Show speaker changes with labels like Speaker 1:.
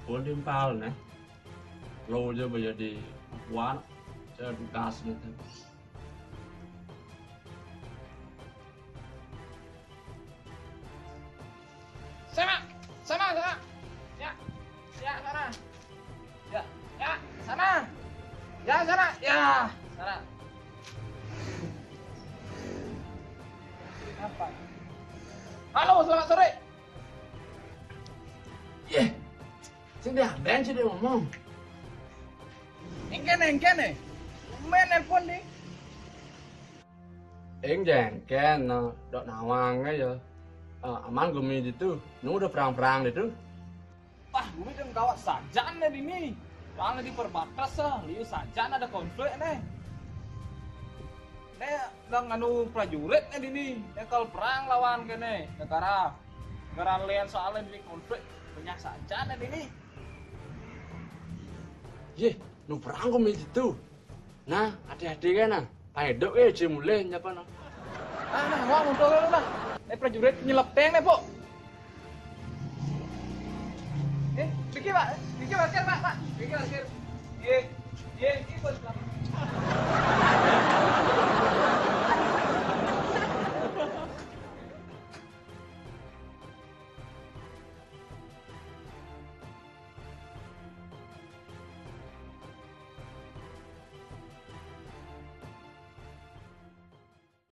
Speaker 1: Cuốn thêm phao rồi này. Lâu chưa bây giờ đi quán chơi gas nữa.
Speaker 2: Sana, sana, sana. Ya, ya sana. Ya, ya sana. Ya sana, ya sana. Apa? Halo, selamat sore.
Speaker 1: Yeah. Sini dia, benci dia ngomong.
Speaker 2: Engkene. Main nelpon nih.
Speaker 1: Jengken, dok nawang aja. Aman gumi itu, nu udah perang-perang itu.
Speaker 2: Wah, gue udah gawat saja nih ini. Soalnya di perbatasan sah, liu saja ada konflik nih. Nih, nggak nganu prajurit nih ini. Nih kalau perang lawan kene negara lain soalnya di konflik banyak saja nih ini.
Speaker 1: Ye, nu perang gumi itu. Nah, hati-hati kan nah. Paedok aja mulai nyapa nah.
Speaker 2: Nah, wah muncul lah. Nih prajurit nyelepeng nih, Bu. Pikir Pak. Pikir parkir, Pak. Pikir parkir. Ye, ikut.